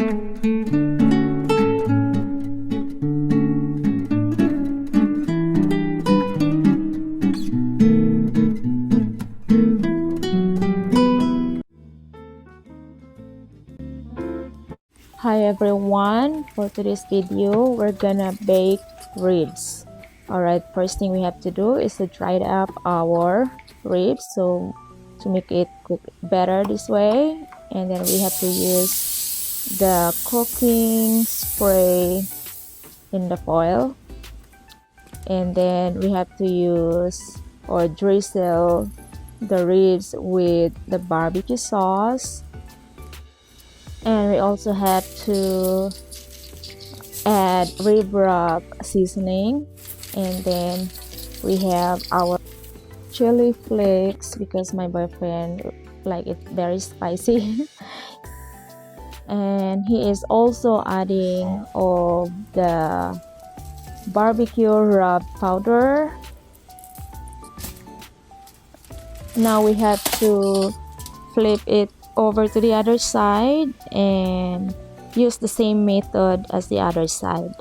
Hi everyone, for today's video we're gonna bake ribs. Alright, first thing we have to do is to dry up our ribs, so to make it cook better this way. And then we have to use the cooking spray in the foil, and then we have to use or drizzle the ribs with the barbecue sauce. And we also had to add rib rub seasoning, and then we have our chili flakes because my boyfriend like it very spicy. And he is also adding of the barbecue rub powder. Now we have to flip it over to the other side and use the same method as the other side.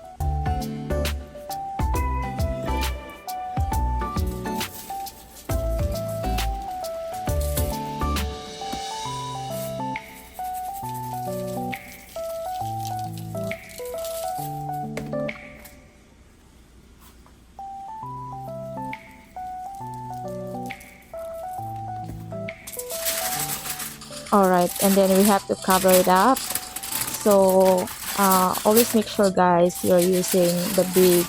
Alright, and then we have to cover it up. So always make sure guys you're using the big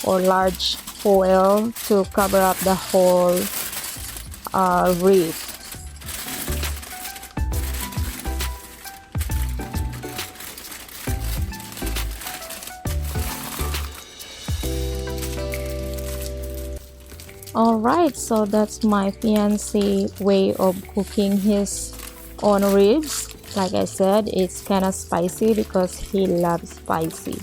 or large foil to cover up the whole rib. Alright, so that's my fiance way of cooking his own ribs. Like I said, it's kind of spicy because he loves spicy.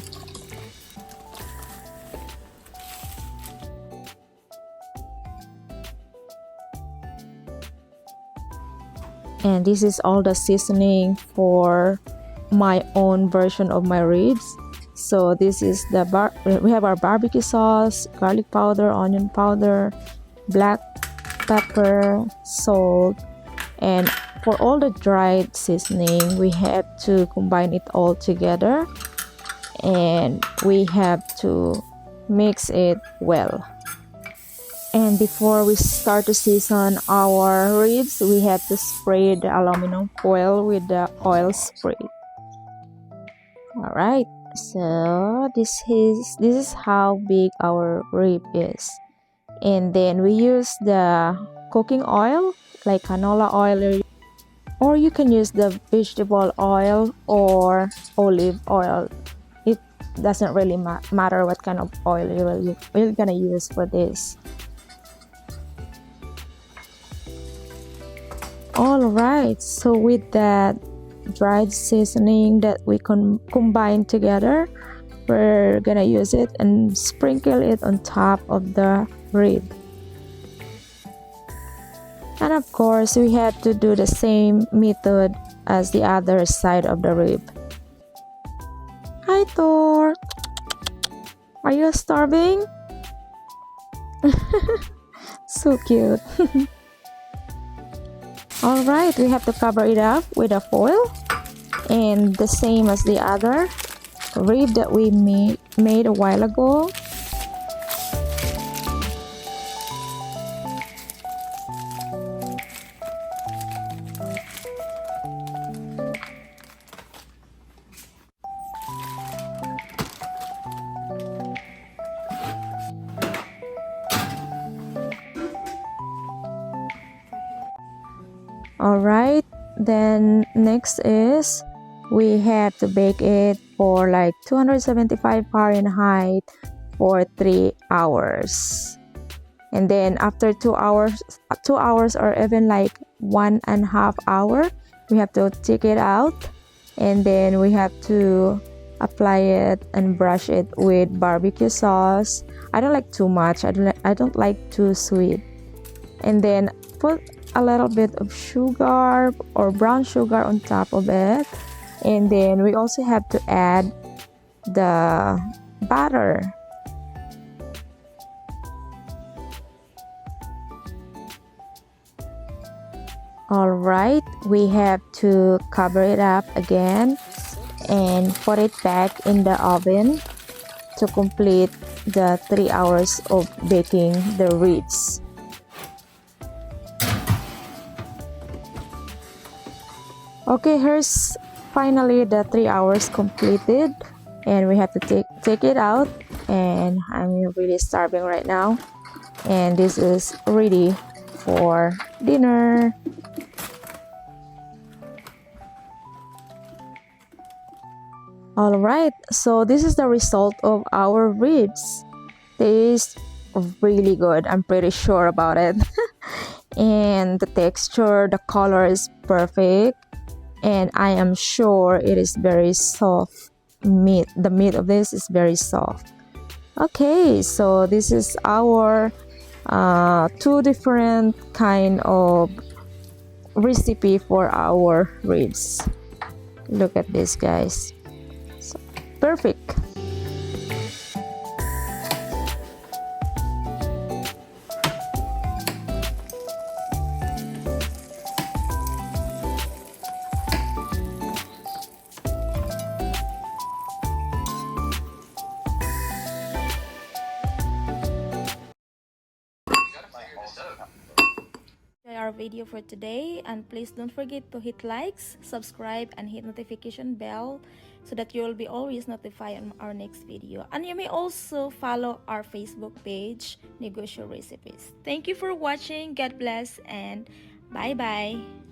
And this is all the seasoning for my own version of my ribs. So this is the we have our barbecue sauce, garlic powder, onion powder, black pepper, salt, and for all the dried seasoning we have to combine it all together, and we have to mix it well. And before we start to season our ribs, we have to spray the aluminum foil with the oil spray. Alright, so this is how big our rib is. And then we use the cooking oil like canola oil, or you can use the vegetable oil or olive oil. It doesn't really matter what kind of oil you're gonna use for this. Alright, so with that dried seasoning that we combine together, we're gonna use it and sprinkle it on top of the rib. And of course we had to do the same method as the other side of the rib. Hi Thor, are you starving? So cute. Alright, we have to cover it up with a foil, and the same as the other rib that we made a while ago. Alright, then next is we have to bake it for like 275 Fahrenheit for 3 hours. And then after 2 hours or even like 1.5 hours, we have to take it out, and then we have to apply it and brush it with barbecue sauce. I don't like too much. I don't like too sweet. And then put a little bit of sugar or brown sugar on top of it, And then we also have to add the butter. Alright, we have to cover it up again and put it back in the oven to complete the 3 hours of baking the ribs. Okay, here's finally the 3 hours completed, and we have to take it out, and I'm really starving right now, and this is ready for dinner. Alright, so this is the result of our ribs. Tastes really good, I'm pretty sure about it. And the texture, the color is perfect, and I am sure it is very soft meat. The meat of this is very soft. Okay, so this is our two different kind of recipe for our ribs. Look at this, guys. So, perfect. Our video for today, and please don't forget to hit likes, subscribe, and hit notification bell so that you will be always notified on our next video. And you may also follow our Facebook page, Negosyo Recipes. Thank you for watching. God bless, and bye bye.